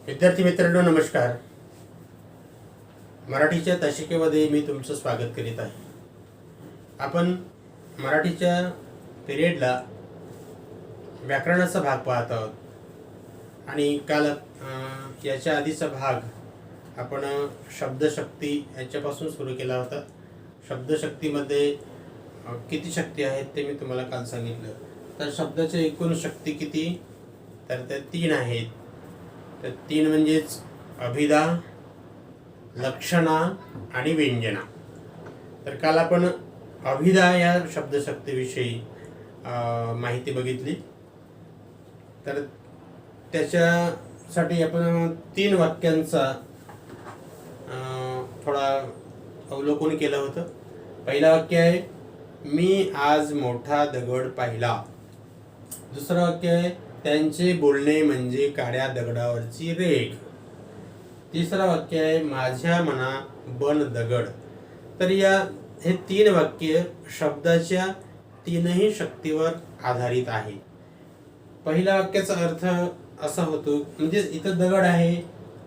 विद्यार्थी मित्रांनो नमस्कार. मराठीच्या तासिकेमध्ये मी तुमचं स्वागत करीत आहे. आपण मराठीच्या पिरियडला व्याकरणाचा भाग पाहत आहोत आणि काल याच्या आधीचा भाग आपण शब्दशक्ती याच्यापासून सुरू केला होता. शब्दशक्तीमध्ये किती शक्ती आहेत ते मी तुम्हाला काल सांगितलं. तर शब्दाच्या एकूण शक्ती किती, तर त्या 3 आहेत. तर 3 म्हणजेच अभिधा, लक्षणा आणि व्यंजना. तर काल आपण अभिधा या शब्दशक्तीविषयी माहिती बघितली. तर त्याच्यासाठी आपण 3 वाक्यांचा थोडा अवलोकन केलं होतं. पहिलं वाक्य आहे, मी आज मोठा दगड पाहिला. दुसरं वाक्य आहे, त्यांचे बोलणे म्हणजे काळ्या दगडावरची रेघ. तिसरं वाक्य आहे, माझ्या मना बन दगड. तर हे 3 वाक्य शब्दाच्या 3ही शक्तीवर आधारित आहे. पहिल्या वाक्याचा अर्थ असा होतो, म्हणजे इथं दगड आहे,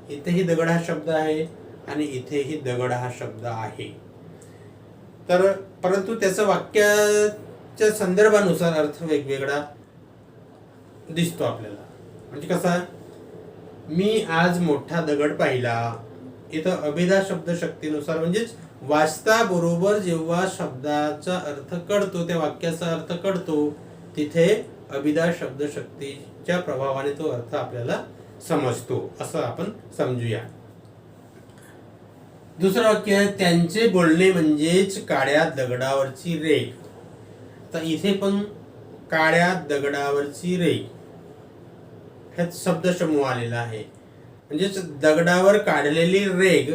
इथेही दगड हा शब्द आहे आणि इथेही दगड हा शब्द आहे. तर परंतु त्याचा वाक्याच्या संदर्भानुसार अर्थ वेगवेगळा दिसतो आपल्याला. म्हणजे कसा, मी आज मोठा दगड पाहिला. इथं अभिधा शब्दशक्तीनुसार म्हणजेच वाचता बरोबर जेव्हा शब्दाचा अर्थ कळतो, त्या वाक्याचा अर्थ कळतो, तिथे अभिधा शब्दशक्तीच्या प्रभावाने तो अर्थ आपल्याला समजतो असं आपण समजूया. दुसरं वाक्य आहे, त्यांचे बोलणे म्हणजेच काळ्या दगडावरची रेघ. तर इथे पण काळ्या दगडावरची रेघ हा शब्दसमूह आलेला आहे. म्हणजेच दगडावर काढलेली रेघ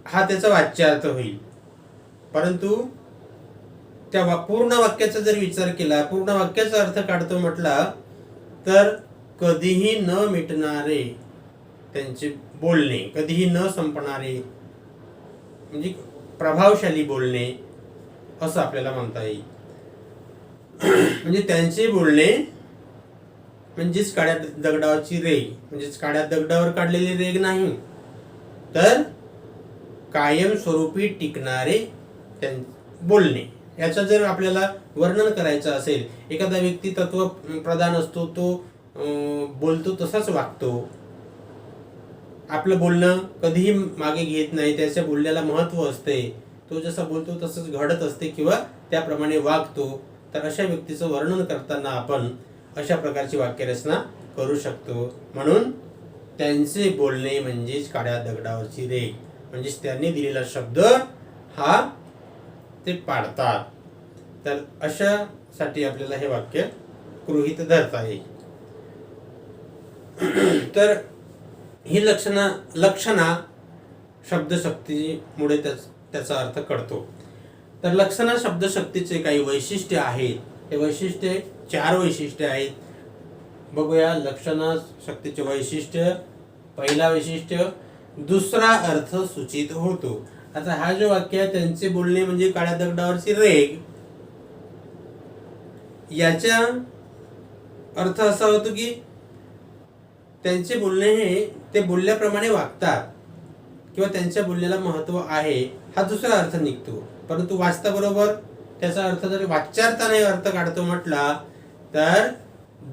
हा त्याचा वाच्यार्थ होईल. परंतु त्या पूर्ण वाक्याचा जर विचार केला, पूर्ण वाक्याचा अर्थ काढतो म्हटला तर कधीही न मिटणारे त्यांचे बोलणे, कधीही न संपणारे, म्हणजे प्रभावशाली बोलणे असं आपल्याला म्हणता येईल. म्हणजे त्यांचे बोलणे म्हणजेच काळ्या दगडावरची रेघ, म्हणजेच काळ्या दगडावर काढलेली रेघ नाही, तर कायमस्वरूपी टिकणारे बोलणे. याचं जर आपल्याला वर्णन करायचं असेल, एखादा व्यक्ती तत्व प्रधान असतो, तो बोलतो तसाच वागतो, आपलं बोलणं कधीही मागे घेत नाही, त्याच्या बोलण्याला महत्व असते, तो जसा बोलतो तसंच घडत असते किंवा त्याप्रमाणे वागतो. तर अशा व्यक्तीचं वर्णन करताना आपण अशा प्रकारची वाक्यरचना करू शकतो. म्हणून त्यांचे बोलणे म्हणजेच काळ्या दगडावरची रेघ, म्हणजेच त्यांनी दिलेला शब्द हा ते पाडतात. तर अशासाठी आपल्याला हे वाक्य गृहीत धरता येईल. तर ही लक्षणा शब्दशक्तीमुळे त्याचा अर्थ कळतो. तर लक्षणा शब्दशक्तीचे काही वैशिष्ट्य आहेत. हे वैशिष्ट्य 4 वैशिष्ट्य आहेत. बघूया लक्षणा शक्तीचे वैशिष्ट्य. पहिला वैशिष्ट्य, दुसरा अर्थ सूचित होतो. आता हा जो वाक्य आहे, त्यांचे बोलणे म्हणजे काळ्या दगडावरची रेघ, याचा अर्थ असा होतो की त्यांचे बोलणे हे ते बोलल्याप्रमाणे वागतात किंवा त्यांच्या बोलण्याला महत्व आहे, हा दुसरा अर्थ निघतो. परंतु वाचता बरोबर त्याचा अर्थ जर वाच्यार्थाने अर्थ काढतो म्हटला तर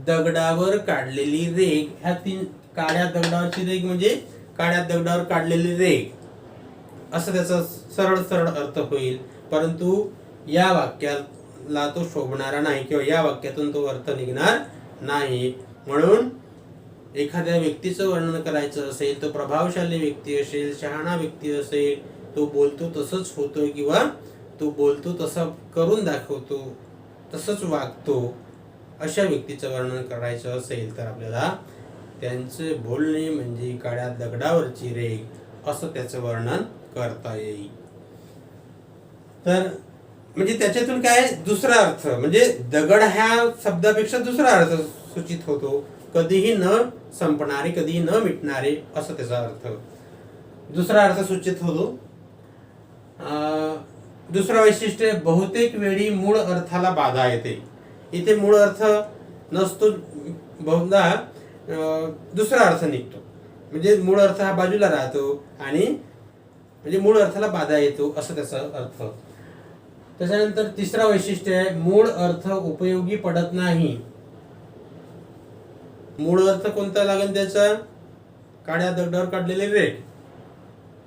दगडावर काढलेली रेघ, ह्या 3 काळ्या दगडावरची रेघ म्हणजे काळ्या दगडावर काढलेली रेघ असं त्याचा सरळ अर्थ होईल. परंतु या वाक्याला तो शोभणारा नाही किंवा या वाक्यातून तो अर्थ निघणार नाही. म्हणून एखाद्या व्यक्तीचं वर्णन करायचं असेल, तो प्रभावशाली व्यक्ती असेल, शहाणा व्यक्ती असेल, तो बोलतो तसंच होतो किंवा तो बोलतो तसं करून दाखवतो, तसंच वागतो, अशा व्यक्तीचं वर्णन करायचं असेल तर आपल्याला त्यांचे बोलणे म्हणजे काळ्या दगडावरची रेघ असं त्याचं वर्णन करता येईल. तर म्हणजे त्याच्यातून काय दुसरा अर्थ, म्हणजे दगड ह्या शब्दापेक्षा दुसरा अर्थ सूचित होतो. कधीही न संपणारे, कधीही न मिटणारे असं त्याचा अर्थ, दुसरा अर्थ सूचित होतो. दुसरा वैशिष्ट्य, बहुतेक वेळी मूळ अर्थाला बाधा येते. इथे मूळ अर्थ नसतो, बहुधा दुसरा अर्थ निघतो. म्हणजे मूळ अर्थ हा बाजूला राहतो आणि म्हणजे मूळ अर्थाला बाधा येतो असं त्याचा अर्थ. त्याच्यानंतर तिसरा वैशिष्ट्य आहे, मूळ अर्थ उपयोगी पडत नाही. मूळ अर्थ कोणता लागेल त्याचा? काळ्या दगडावर काढलेले रेघ,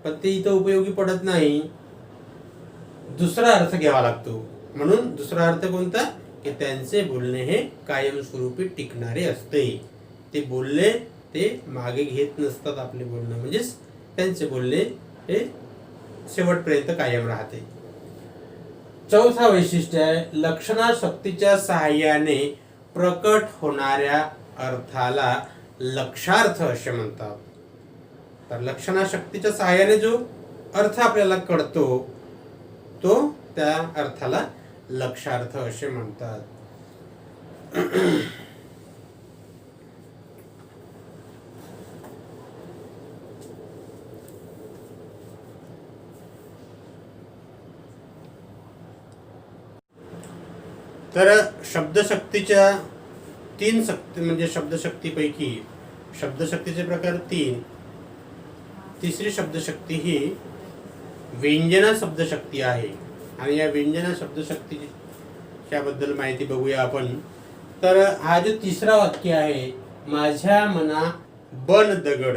पण ते इथं उपयोगी पडत नाही. दुसरा अर्थ घ्यावा लागतो. म्हणून दुसरा अर्थ कोणता? की त्यांचे बोलणे हे कायमस्वरूपी टिकणारे असते. ते बोलले ते मागे घेत नसतात आपले बोलणं, म्हणजेच त्यांचे बोलणे हे शेवटपर्यंत कायम राहते. चौथा वैशिष्ट्य आहे, लक्षणाशक्तीच्या सहाय्याने प्रकट होणाऱ्या अर्थाला लक्षार्थ असे म्हणतात. तर लक्षणाशक्तीच्या सहाय्याने जो अर्थ आपल्याला कळतो तो त्या अर्थाला लक्षार्थ असे म्हणतात. तर शब्दशक्तीच्या तीन शक्ती म्हणजे शब्दशक्तीपैकी शब्दशक्तीचे प्रकार तीन. तिसरी शब्दशक्ती ही व्यंजना शब्दशक्ती आहे. आणि या व्यंजना शब्दशक्तीच्या बद्दल माहिती बघूया आपण. तर हा जो तिसरा वाक्य आहे, माझ्या मना बन दगड,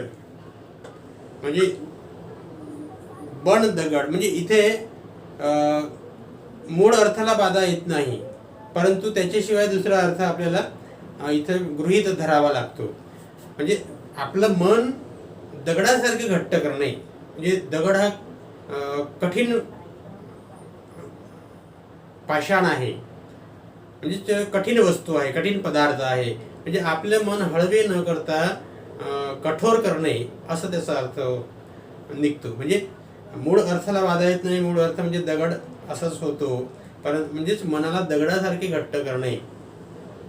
म्हणजे बन दगड म्हणजे इथे मूळ अर्थाला बाधा येत नाही, परंतु त्याच्याशिवाय दुसरा अर्थ आपल्याला इथं गृहीत धरावा लागतो. म्हणजे आपलं मन दगडासारखे घट्ट करणे, म्हणजे दगड हा कठीण पाषाण आहे, म्हणजे कठीण वस्तू आहे, कठीण पदार्थ आहे. म्हणजे आपलं मन हळवे न करता कठोर करणे असं त्याचा अर्थ निघतो. म्हणजे मूळ अर्थाला बाधा येत नाही, मूळ अर्थ म्हणजे दगड असाच होतो, परंतु म्हणजेच मनाला दगडासारखे घट्ट करणे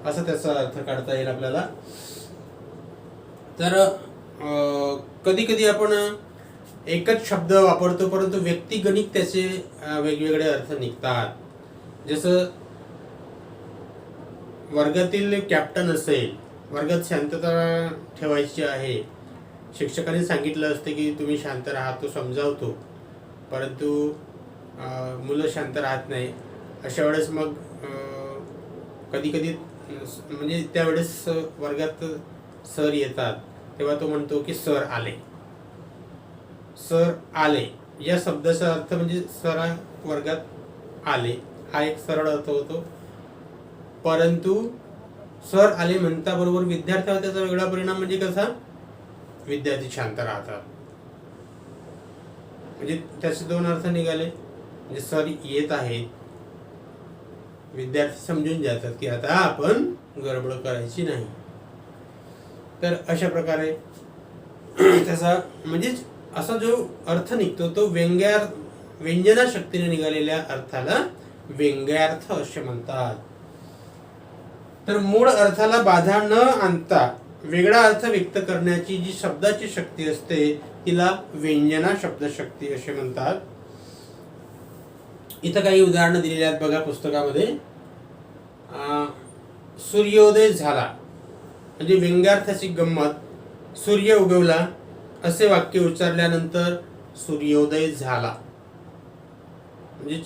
असं त्याचा अर्थ काढता येईल आपल्याला. तर कधी कधी आपण एकच शब्द वापरतो, परंतु व्यक्तिगणिक त्याचे वेगवेगळे अर्थ निघतात. जसं वर्गातील कॅप्टन असेल, वर्गात शांतता ठेवायची आहे, शिक्षकांनी सांगितलं असते की तुम्ही शांत राहा, तो समजावतो, परंतु मुलं शांत राहत नाही. अशा वेळेस मग कधी कधी म्हणजे त्यावेळेस वर्गात सर येतात, तेव्हा तो म्हणतो की सर आले. सर आले या शब्दाचा अर्थ म्हणजे सर वर्गात आले हा एक सरळ अर्थ होतो. परंतु सर आले म्हणता बरोबर विद्यार्थ्यावर त्याचा वेगळा परिणाम, म्हणजे कसा? विद्यार्थी शांत राहतात. म्हणजे त्याचे दोन अर्थ निघाले. म्हणजे सर येत आहेत, विद्यार्थी समजून जातात की आता आपण गडबड करायची नाही. तर अशा प्रकारे त्याचा म्हणजेच असा जो अर्थ निघतो तो व्यंजना शक्तीने निघालेल्या अर्थाला व्यंग्यार्थ असे म्हणतात. तर मूळ अर्थाला बाधा न आणता वेगळा अर्थ व्यक्त करण्याची जी शब्दाची शक्ती असते तिला व्यंजना शब्दशक्ती असे म्हणतात. इथं काही उदाहरणं दिलेली आहेत बघा पुस्तकामध्ये. सूर्योदय झाला म्हणजे व्यंग्यार्थाची गंमत. सूर्य उगवला असे वाक्य उच्चारल्यानंतर सूर्योदय झाला म्हणजे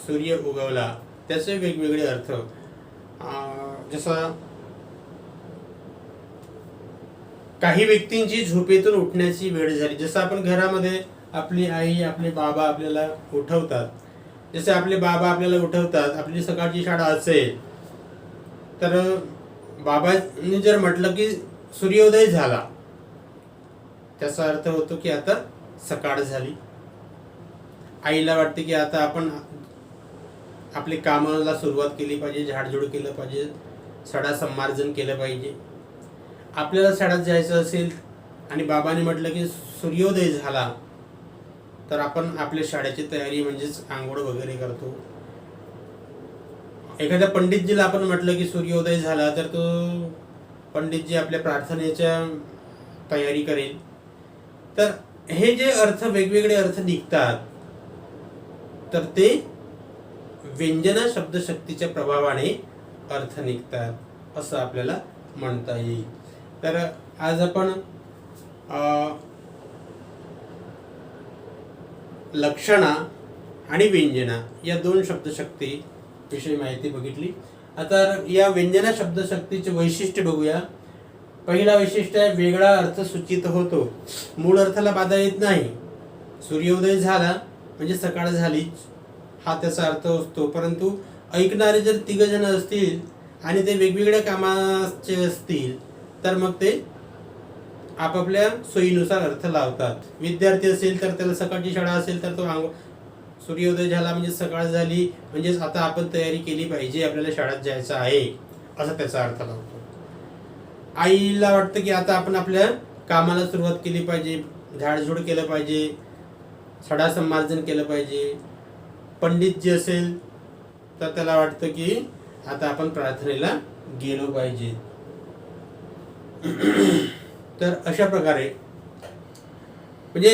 सूर्य उगवला, त्याचे वेगवेगळे अर्थ. जसं काही व्यक्तींची झोपेतून उठण्याची वेळ झाली. जसं आपण घरामध्ये आपली आई आपले बाबा आपल्याला उठवतात, जसे आपले बाबा आपल्याला उठवतात, आपली सकाळची शाळा असेल तर बाबांनी जर म्हटलं की सूर्योदय झाला, त्याचा अर्थ होतो की आता सकाळ झाली. आईला वाटते की आता आपण आपली कामाला सुरुवात केली पाहिजे, झाडझूड केलं पाहिजे, सडा संमार्जन केलं पाहिजे. आपल्याला शाळेत जायचं असेल आणि बाबांनी म्हटलं की सूर्योदय झाला तर आपण आपल्या शाळेची तयारी म्हणजेच आंघोळ वगैरे करतो. एखाद्या पंडितजीला आपण म्हटलं की सूर्योदय झाला तर तो पंडितजी आपल्या प्रार्थनेच्या तयारी करेल. तर हे जे अर्थ वेगवेगळे अर्थ निघतात तर ते व्यंजना शब्दशक्तीच्या प्रभावाने अर्थ निघतात असं आपल्याला म्हणता येईल. तर आज आपण लक्षणा आणि व्यंजना या दोन शब्दशक्ती विषयी माहिती बघितली. आता या व्यंजना शब्दशक्तीचे वैशिष्ट्य बघूया. पहिला वैशिष्ट्य आहे, वेगळा अर्थ सूचित होतो, मूळ अर्थाला बाधा येत नाही. सूर्योदय झाला म्हणजे सकाळ झालीच हा त्याचा अर्थ असतो, परंतु ऐकणारे जर तिघ जण असतील आणि ते वेगवेगळ्या कामाचे असतील तर मग ते आपापल्या सोयीनुसार अर्थ लावतात. विद्यार्थी असेल तर त्याला सकाळची शाळा असेल तर तो सूर्योदय झाला म्हणजे सकाळ झाली म्हणजेच आता आपण तयारी केली पाहिजे, आपल्याला शाळेत जायचं आहे असा त्याचा अर्थ लावतो. आईला वाटतं की आता आपण आपल्या कामाला सुरुवात केली पाहिजे, झाडझूड केलं पाहिजे, सडा संमार्जन केलं पाहिजे. पंडित जे असेल तर त्याला वाटतं की आता आपण प्रार्थनेला गेलो पाहिजे. तर अशा प्रकारे म्हणजे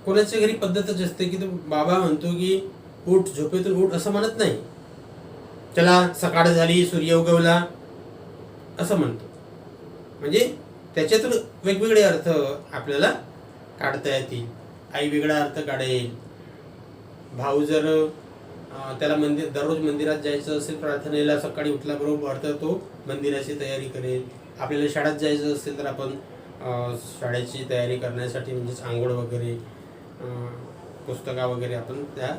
कोणाच्या घरी पद्धतच असते की तो बाबा म्हणतो की उठ, झोपेतून उठ असं म्हणत नाही, चला सकाळ झाली सूर्य उगवला असं म्हणतो. म्हणजे त्याच्यातून वेगवेगळे अर्थ आपल्याला काढता येतील. आई वेगळा अर्थ काढेल, भाऊ जर त्याला दररोज मंदिरात जायचं असेल प्रार्थनेला सकाळी उठल्याबरोबर तर तो मंदिराची तयारी करेल. आपल्याला शाळेत जायचं असेल तर आपण शाळेची तयारी करण्यासाठी म्हणजेच आंघोळ वगैरे पुस्तका वगैरे आपण त्या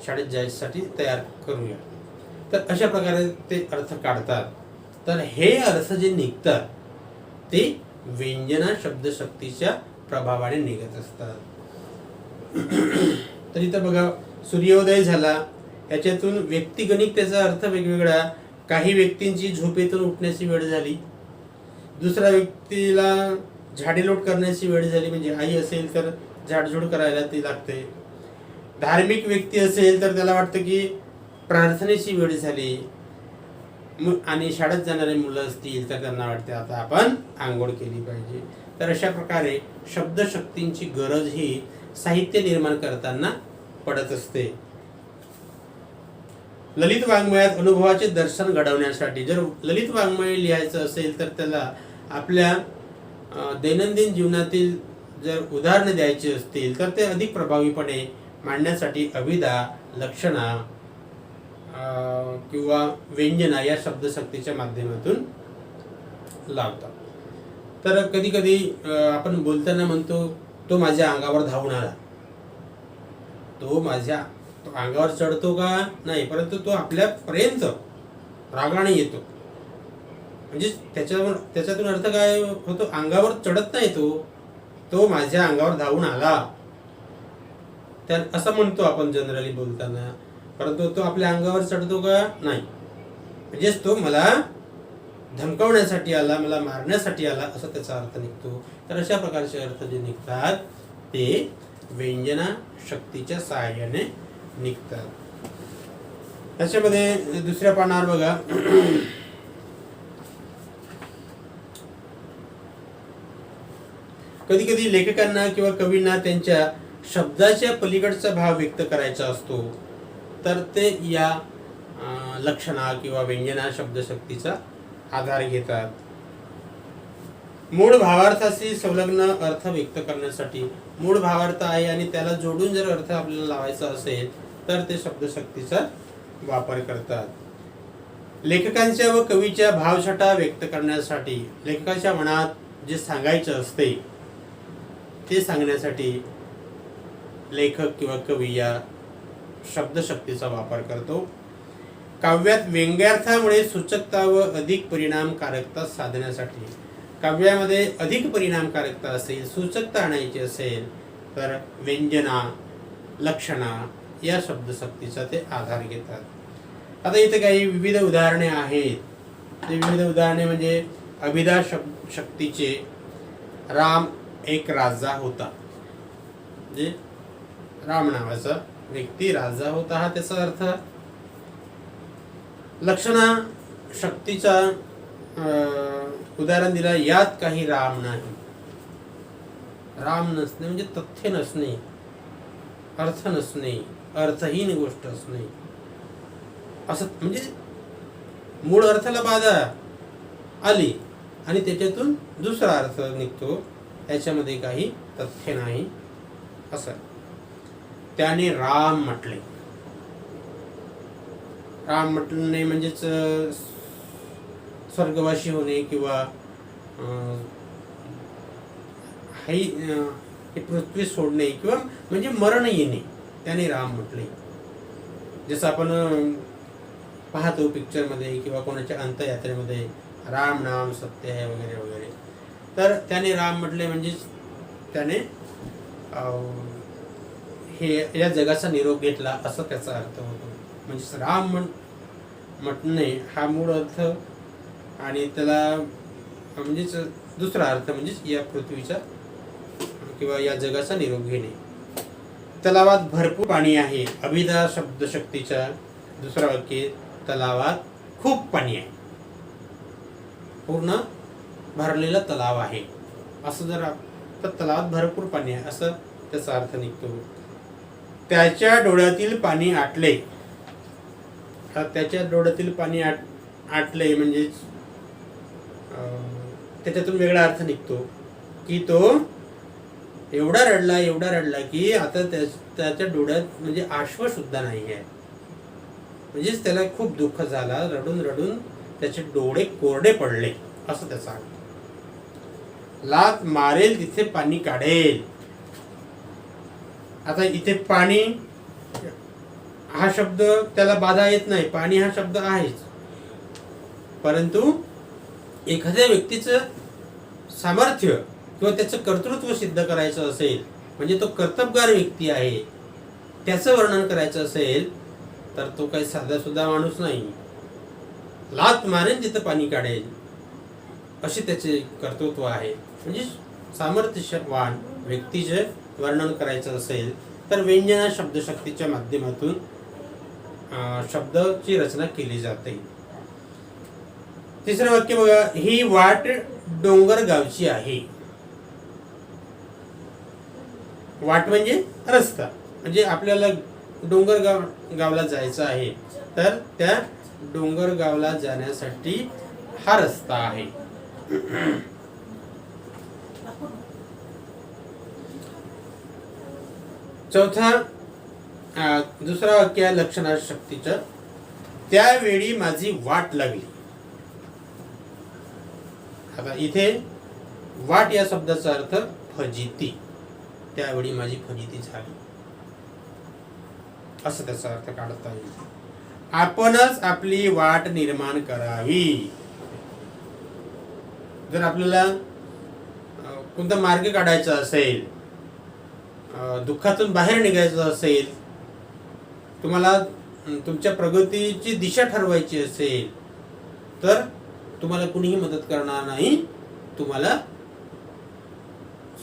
शाळेत जायसाठी तयार करूया. तर अशा प्रकारे ते अर्थ काढतात. तर हे अर्थ जे निघतात ते व्यंजना शब्दशक्तीच्या प्रभावाने निघत असतात. तर इथं बघा, सूर्योदय झाला याच्यातून व्यक्तिगणिक त्याचा अर्थ वेगवेगळा. काही व्यक्तींची झोपेतून उठण्याची वेळ झाली, दुसऱ्या व्यक्तीला झाडेलोट करण्याची वेळ झाली, म्हणजे आई असेल तर झाडझूड करायला ती लागते. धार्मिक व्यक्ती असेल तर त्याला वाटतं की प्रार्थनेची वेळ झाली, आणि शाळेत जाणारे मुलं असतील तर त्यांना वाटते आता आपण आंघोळ केली पाहिजे. तर अशा प्रकारे शब्दशक्तींची गरज ही साहित्य निर्माण करताना पडत असते. ललित वाङ्मयात अनुभवाचे दर्शन घडवण्यासाठी जर ललित वाङ्मय लिहायचं असेल तर त्याला आपल्या दैनंदिन जीवनातील जर उदाहरणे द्यायची असतील तर ते अधिक प्रभावीपणे मांडण्यासाठी अभिधा, लक्षणा किंवा व्यंजना या शब्दशक्तीच्या माध्यमातून लावतात. तर कधी कधी आपण बोलताना म्हणतो तो माझ्या अंगावर धावून आला, तो अंगावर चढतो का नाही, परंतु तो आपल्यापर्यंत रागाने येतो. म्हणजे त्याच्यातून अर्थ काय होतो, अंगावर चढत नाही, तो माझ्या अंगावर धावून आला त्या असं म्हणतो आपण जनरली बोलताना. परंतु तो आपल्या अंगावर चढतो का नाही, म्हणजेच तो मला धमकावण्यासाठी आला, मला मारण्यासाठी आला असा त्याचा अर्थ निघतो. तर अशा प्रकारचे अर्थ जे निघतात ते व्यंजना शक्तीच्या सहाय्याने निघतात. त्याच्यामध्ये दुसऱ्या पानावर बघा, कधी कधी लेखकांना किंवा कवींना त्यांच्या शब्दाच्या पलीकडचा भाव व्यक्त करायचा असतो तर ते या लक्षणा किंवा व्यंजना शब्दशक्तीचा आधार घेतात. मूळ भावार्थाशी संलग्न अर्थ व्यक्त करण्यासाठी मूळ भावार्थ आहे आणि त्याला जोडून जर अर्थ आपल्याला लावायचा असेल तर ते शब्दशक्तीचा वापर करतात. लेखकांच्या व कवीच्या भावछटा व्यक्त करण्यासाठी लेखकाच्या मनात जे सांगायचं असते ते सांगण्यासाठी लेखक किंवा कवी या शब्दशक्तीचा वापर करतो. काव्यात व्यंग्यार्थामुळे सूचकता व अधिक परिणामकारकता साधण्यासाठी, काव्यामध्ये अधिक परिणामकारकता असेल, सूचकता आणायची असेल तर व्यंजना, लक्षणा या शब्दशक्तीचा ते आधार घेतात. आता इथे काही विविध उदाहरणे आहेत. ते विविध उदाहरणे म्हणजे अभिधा शक्तीचे राम एक राजा होता, म्हणजे राम नावाचा व्यक्ती राजा होता हा त्याचा अर्थ. लक्षणा शक्तीचा उदाहरण दिला, यात काही राम नाही. राम नसणे म्हणजे तथ्य नसणे, अर्थ नसणे, अर्थहीन गोष्ट असणे असं, म्हणजे मूळ अर्थाला बाधा आली आणि त्याच्यातून दुसरा अर्थ निघतो, याच्यामध्ये काही तथ्य नाही असं. त्याने राम म्हटले. राम म्हटले म्हणजेच स्वर्गवासी होणे किंवा हे पृथ्वी सोडणे किंवा म्हणजे मरण येणे, त्याने राम म्हटले. जसं आपण पाहतो पिक्चरमध्ये किंवा कोणाच्या अंत्ययात्रेमध्ये राम नाम सत्य आहे वगैरे वगैरे. तर त्याने राम म्हटले म्हणजेच त्याने हे या जगाचा निरोप घेतला असं त्याचा अर्थ होतो. म्हणजेच राम म्हटणे हा मूळ अर्थ, आणि त्याला म्हणजेच दुसरा अर्थ म्हणजेच या पृथ्वीचा किंवा या जगाचा निरोप घेणे. तलावात भरपूर पाणी आहे. अभिधा शब्दशक्तीच्या दुसरा वाक्य, तलावात खूप पाणी आहे. पूर्ण भरलेला तलाव आहे असं जर तर तलावात भरपूर पाणी आहे असं त्याचा अर्थ निघतो. त्याच्या डोळ्यातील पाणी आटले. त्याच्या डोळ्यातील पाणी आटले म्हणजेच त्याच्यातून वेगळा अर्थ निघतो की तो एवढा रडला की आता त्याच्या डोळ्यात म्हणजे आश्व सुद्धा नाही आहे. म्हणजेच त्याला खूप दुःख झाला, रडून रडून त्याचे डोळे कोरडे पडले असं त्याचा अर्थ. लात मारेल तिथे पाणी काढेल. आता इथे पाणी हा शब्द त्याला बाधा येत नाही, पाणी हा शब्द आहेच. परंतु एखाद्या व्यक्तीचं सामर्थ्य किंवा त्याचं कर्तृत्व सिद्ध करायचं असेल, म्हणजे तो कर्तबगार व्यक्ती आहे, त्याचं वर्णन करायचं असेल तर तो काही साधा सुद्धा माणूस नाही. लात मारेल तिथं पाणी काढेल असे त्याचे कर्तृत्व आहे. म्हणजे सामर्थ्यवान व्यक्तीचे वर्णन करायचं असेल तर व्यंजना शब्दशक्तीच्या माध्यमातून शब्दाची रचना केली जाते. तिसरं वाक्य बघा, ही वाट डोंगर गावची आहे. वाट म्हणजे रस्ता, म्हणजे आपल्याला डोंगर गावला जायचं आहे तर त्या डोंगर गावला जाण्यासाठी हा रस्ता आहे. चौथा दुसरा वाक्य लक्षणा शक्तीचं, त्यावेळी माझी वाट लागली. आता इथे वाट या शब्दाचा अर्थ फजिती. त्यावेळी माझी फजिती झाली असं त्याचा अर्थ काढता येईल. आपणच आपली वाट निर्माण करावी. जर आपल्याला कोणता मार्ग काढायचा असेल, दुःखातून बाहेर निघायचं असेल, तुम्हाला तुमच्या प्रगतीची दिशा ठरवायची असेल तर तुम्हाला कुणीही मदत करणार नाही. तुम्हाला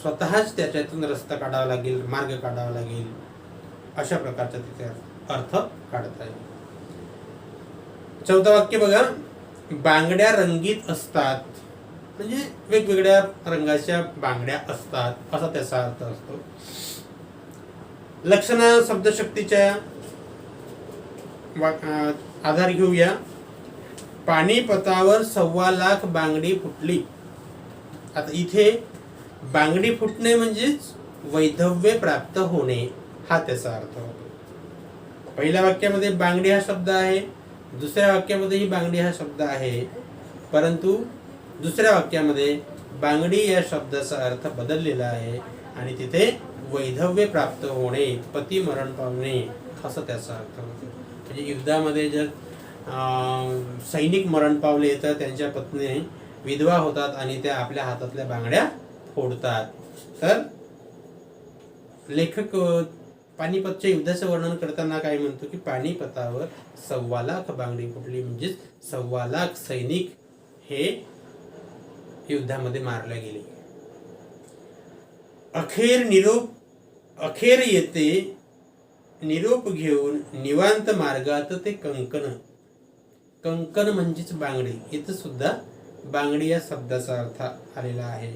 स्वतःच त्याच्यातून रस्ता काढावा लागेल, मार्ग काढावा लागेल. अशा प्रकारचा तिथे अर्थ काढता येईल. चौथा वाक्य बघा, बांगड्या रंगीत असतात. म्हणजे वेगवेगळ्या रंगाच्या बांगड्या असतात असा त्याचा अर्थ असतो. लक्षणा शब्दशक्तीच्या आधार घेऊया. पाणीपतावर 1.25 लाख बांगडी फुटली. आता इथे बांगडी फुटणे म्हणजेच वैधव्य प्राप्त होणे हा त्याचा अर्थ होतो. पहिल्या वाक्यामध्ये बांगडी हा शब्द आहे, दुसऱ्या वाक्यामध्येही बांगडी हा शब्द आहे, परंतु दुसऱ्या वाक्यामध्ये बांगडी या शब्दाचा अर्थ बदललेला आहे आणि तिथे वैधव्य प्राप्त होणे, पती मरण पावणे असं त्याचा अर्थ होतो. म्हणजे युद्धामध्ये जर सैनिक मरण पावले तर त्यांच्या पत्नी विधवा होतात आणि त्या आपल्या हातातल्या बांगड्या फोडतात. तर लेखक पानिपतच्या युद्धाचं वर्णन करताना काय म्हणतो की पानिपतावर 1.25 लाख बांगडी फुटली. म्हणजेच 1.25 लाख सैनिक हे युद्धामध्ये मारले गेले. अखेर येते निरोप घेऊन निवांत मार्गात ते कंकण म्हणजेच बांगडी. इथं सुद्धा बांगडी या शब्दाचा अर्थ आलेला आहे.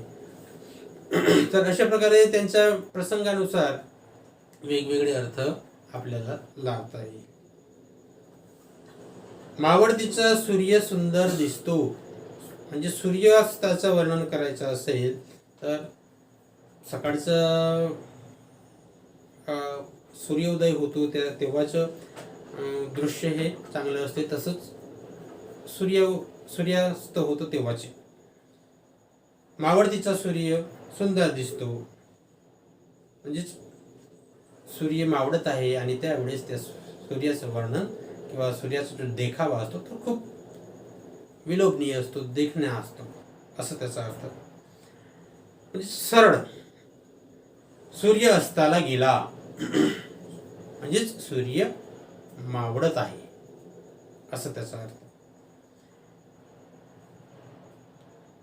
तर अशा प्रकारे त्यांच्या प्रसंगानुसार वेगवेगळे अर्थ आपल्याला लावता येईल. मावळतीचा सूर्य सुंदर दिसतो. म्हणजे सूर्यास्ताचं वर्णन करायचं असेल तर सकाळचं सूर्योदय होतो तेव्हाचं दृश्य हे चांगलं असते. तसंच सूर्यास्त होतो तेव्हाचे मावळतीचा सूर्य सुंदर दिसतो. म्हणजेच सूर्य मावळत आहे आणि त्यावेळेस त्या सूर्याचं वर्णन किंवा सूर्याचा जो देखावा असतो तो खूप विलोभनीय असतो, देखण्या असतो, असं त्याचा अर्थ. म्हणजे सरळ सूर्य अस्ताला गेला म्हणजेच सूर्य मावळत आहे असं त्याचा अर्थ.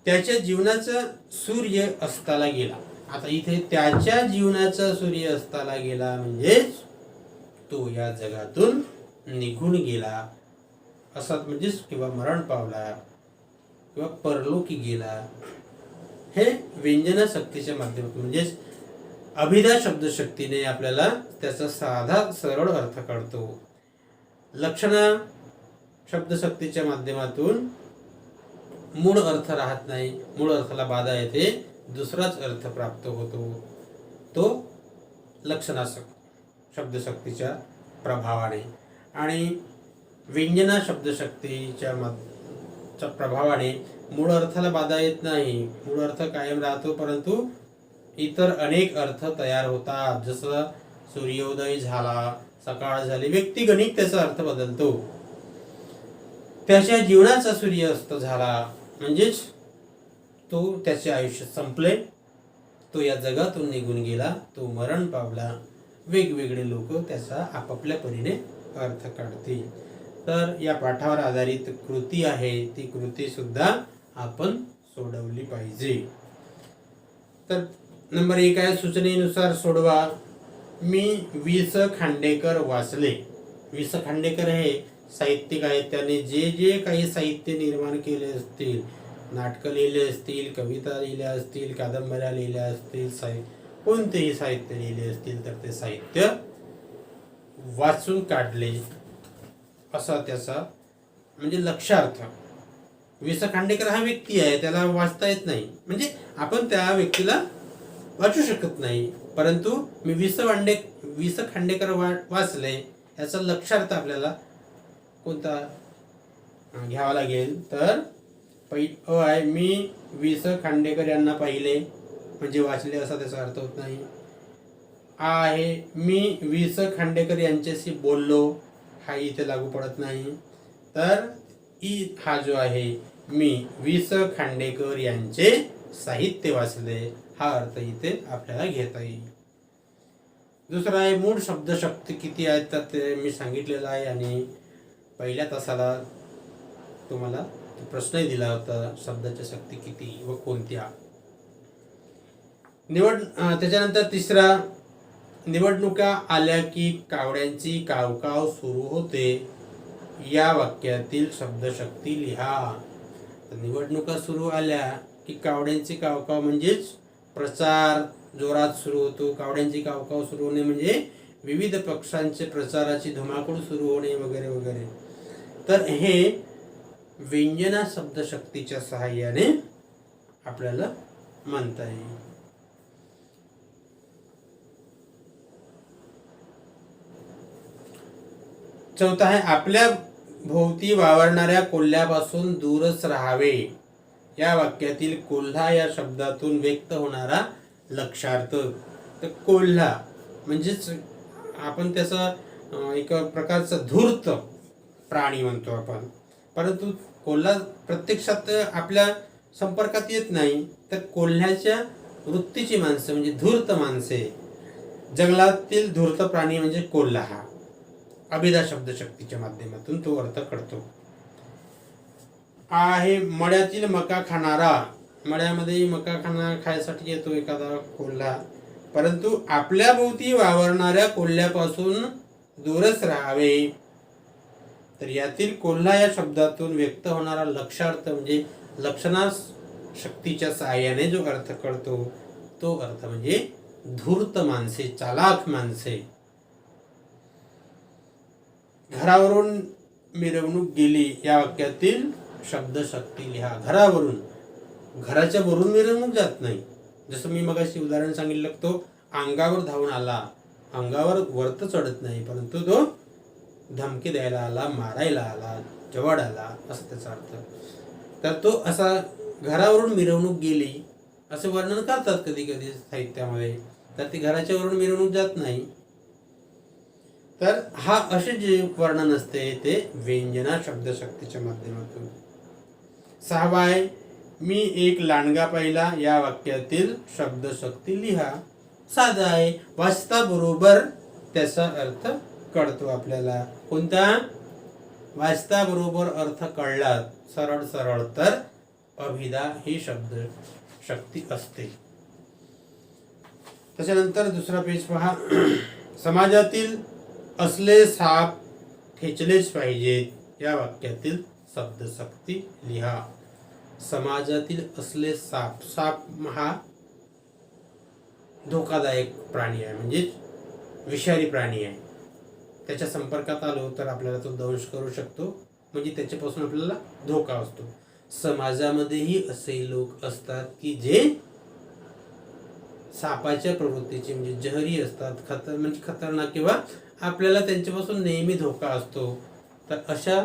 त्याच्या जीवनाचा सूर्य अस्ताला गेला. आता इथे त्याच्या जीवनाचा सूर्य अस्ताला गेला म्हणजेच तो या जगातून निघून गेला असा, म्हणजेच किंवा मरण पावला किंवा परलोकी गेला. हे व्यंजना शक्तीच्या माध्यमातून म्हणजेच अभिधा शब्दशक्तीने आपल्याला त्याचा साधा सरळ अर्थ कळतो. लक्षणा शब्दशक्तीच्या माध्यमातून मूळ अर्थ राहत नाही, मूळ अर्थाला बाधा येते, दुसराच अर्थ प्राप्त होतो, तो लक्षणा शब्दशक्तीच्या प्रभावाने. आणि व्यंजना शब्दशक्तीच्या प्रभावाने मूळ अर्थाला बाधा येत नाही, मूळ अर्थ कायम राहतो, परंतु इतर अनेक अर्थ तयार होतात. जसं सूर्योदय झाला, सकाळ झाली, व्यक्तिगणिक त्याचा अर्थ बदलतो. त्याच्या जीवनाचा सूर्य अस्त झाला म्हणजेच तो त्याचे आयुष्य संपले, तो या जगातून निघून गेला, तो मरण पावला. वेगवेगळे लोक त्याचा आपापल्या परीने अर्थ काढतील. तर या पाठावर आधारित कृती आहे, ती कृती सुद्धा आपण सोडवली पाहिजे. तर नंबर 1 आहे सूचनेनुसार सोडवा. मी वि.स. खांडेकर वाचले. वि.स. खांडेकर हे साहित्यिक आहेत. त्याने जे जे काही साहित्य निर्माण केले असतील, नाटकं लिहिले असतील, कविता लिहिल्या असतील, कादंबऱ्या लिहिल्या असतील, कोणतेही साहित्य लिहिले असतील तर ते साहित्य वाचून काढले असा त्याचा म्हणजे लक्षार्थ. वि.स. खांडेकर हा व्यक्ती आहे, त्याला वाचता येत नाही, म्हणजे आपण त्या व्यक्तीला वाचू शकत नाही, परंतु मी वि.स. खांडेकर वाचले याचा लक्षार्थ आपल्याला कोणता घ्यावा लागेल. तर अ आहे मी वि.स. खांडेकर यांना पाहिले, म्हणजे वाचले असा त्याचा अर्थ होत नाही. आ आहे मी वि.स. खांडेकर यांच्याशी बोललो, हा इथे लागू पडत नाही. तर ई हा जो आहे मी वि.स. खांडेकर यांचे साहित्य वाचले, हा अर्थ इथे आपल्याला घेता येईल. दुसरा आहे मूळ शब्दशक्ती किती आहेत तर ते मी सांगितलेलं आहे, आणि पहिल्या तासाला तुम्हाला प्रश्नही दिला होता, शब्दाच्या शक्ती किती व कोणत्या. त्याच्यानंतर तिसरा, निवडणुका आल्या की कावड्यांची कावकाव सुरू होते, या वाक्यातील शब्दशक्ती लिहा. निवडणुका सुरू आल्या की कावड्यांची कावकाव म्हणजेच प्रचार जोरात सुरू होतो. कावड्यांची कावकाव सुरू होणे म्हणजे विविध पक्षांचे प्रचाराची धुमाकूळ सुरू होणे वगैरे वगैरे. तर हे व्यंजना शब्दशक्तीच्या सहाय्याने आपल्याला म्हणता येईल. चौथा आहे आपल्या भोवती वावरणाऱ्या कोल्ह्यापासून दूरच राहावे, या वाक्यातील कोल्हा या शब्दातून व्यक्त होणारा लक्षार्थ. तर कोल्हा म्हणजेच आपण त्याचा एक प्रकारचा धूर्त प्राणी म्हणतो आपण, परंतु कोल्हा प्रत्यक्षात आपल्या संपर्कात येत नाही. तर कोल्ह्याच्या वृत्तीची माणसं म्हणजे धूर्त माणसे, जंगलातील धूर्त प्राणी म्हणजे कोल्हा, हा अभिधा शब्दशक्तीच्या माध्यमातून तो अर्थ कळतो. आहे मळ्यातील मका खाणारा, मळ्यामध्ये मका खायसाठी येतो एखादा कोल्हा, परंतु आपल्या भोवती वावरणाऱ्या कोल्ह्यापासून दूरच राहावे. तर यातील कोल्हा या शब्दातून व्यक्त होणारा लक्षार्थ म्हणजे लक्षणा शक्तीच्या सहाय्याने जो अर्थ कळतो तो अर्थ म्हणजे धूर्त माणसे, चालाख माणसे. घरावरून मिरवणूक गेली, या वाक्यातील शब्दशक्ती लिहा. घरावरून, घराच्या वरून मिरवणूक जात नाही. जसं मी मगाशी उदाहरण सांगितलं, तो अंगावर धावून आला, अंगावर वरत चढत नाही, परंतु तो धमकी द्यायला आला, मारायला आला, जवळ आला, असं त्याचा अर्थ. तर तो असा घरावरून मिरवणूक गेली असे वर्णन करतात कधी कधी साहित्यामध्ये. तर ती घराच्या वरून मिरवणूक जात नाही. तर हा असे जे वर्णन असते ते व्यंजना शब्दशक्तीच्या माध्यमातून. 6वा आहे, मी एक लांडगा पाहिला. या वाक्यातील शब्दशक्ती लिहा. साधा आहे, वाचता बरोबर त्याचा अर्थ कळतो आपल्याला. कोणता? वाचता बरोबर अर्थ कळला सरळ सरळ तर अभिधा ही शब्द शक्ती असते. त्याच्यानंतर दुसरा पेज पहा. समाजातील असले साप ठेचलेच पाहिजेत. या वाक्यातील शब्दशक्ती लिहा. समाजातील असले साप. साप हा धोकादायक प्राणी आहे, म्हणजे विषारी प्राणी आहे. त्याच्या संपर्कात आलो तर आपल्याला तो दंश करू शकतो, म्हणजे त्याच्यापासून आपल्याला धोका असतो. समाजामध्येही असे लोक असतात की जे सापाच्या प्रवृत्तीचे, म्हणजे जहरी असतात, म्हणजे खतरनाक, किंवा आपल्याला त्यांच्यापासून नेहमी धोका असतो. तर अशा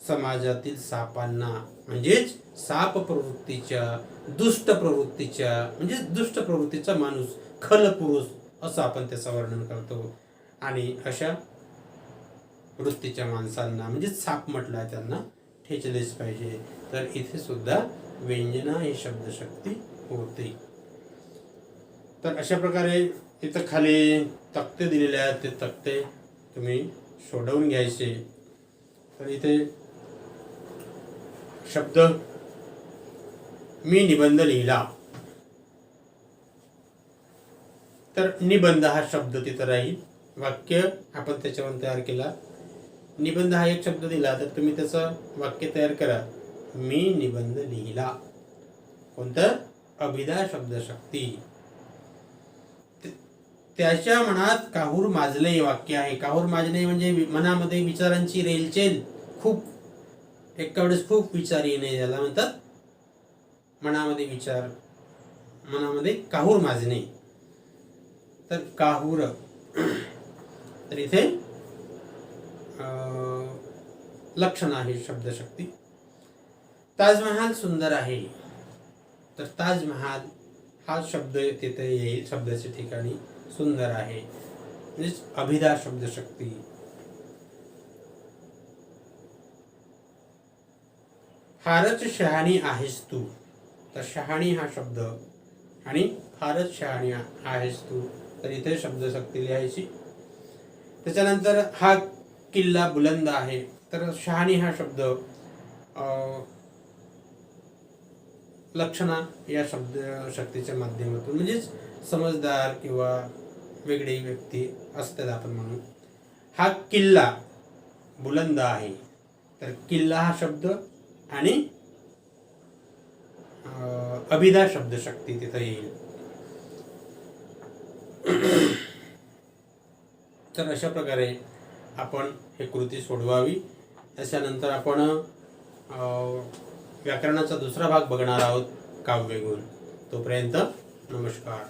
समाजातील सापांना, म्हणजेच साप प्रवृत्तीच्या, दुष्ट प्रवृत्तीच्या, म्हणजे दुष्ट प्रवृत्तीचा माणूस, खल पुरुष असं आपण त्याचं वर्णन करतो. आणि अशा वृत्तीच्या माणसांना, म्हणजे साप म्हटलं आहे, त्यांना ठेचलेच पाहिजे. तर इथे सुद्धा व्यंजना ही शब्दशक्ती होते. तर अशा प्रकारे इथं खाली तक्ते दिलेले आहेत, ते तक्ते तुम्ही सोडवून घ्यायचे. तर इथे शब्द, मी निबंध लिहिला. तर निबंध हा शब्द तिथं राहील. वाक्य आपण त्याच्यावर तयार केला. निबंध हा एक शब्द दिला तर तुम्ही त्याचं वाक्य तयार करा. मी निबंध लिहिला. कोणतं? अभिधा शब्दशक्ती. त्याच्या मनात काहूर माजले हे वाक्य आहे. काहूर माजणे म्हणजे मनामध्ये विचारांची रेलचेल, खूप एका वेळेस खूप विचार येणे, याला म्हणतात मनामध्ये विचार, मनामध्ये काहूर माजणे. तर काहूर, तर इथे लक्षण आहे शब्दशक्ती. ताजमहाल सुंदर आहे. तर ताजमहाल हा शब्द तिथे येईल शब्दाच्या ठिकाणी. सुंदर आहे म्हणजे अभिधा शब्दशक्ती. फारच शहाणी आहेस तू. तर शहाणी हा शब्द आणि फारच शहाणी आहेस तू, तर इथे शब्दशक्ती लिहायची. त्याच्यानंतर हा किल्ला बुलंद आहे. तर शहाणी हा शब्द लक्षणा या शब्दशक्तीच्या माध्यमातून, म्हणजेच समजदार किंवा वेगळी व्यक्ती असतात आपण म्हणून. हा किल्ला बुलंद आहे. तर किल्ला हा शब्द आणि अभिधा शब्दशक्ती तिथं येईल. तर अशा प्रकारे आपण हे कृती सोडवावी. त्याच्यानंतर आपण व्याकरणाचा दुसरा भाग बघणार आहोत, काव्यगुण. तोपर्यंत नमस्कार.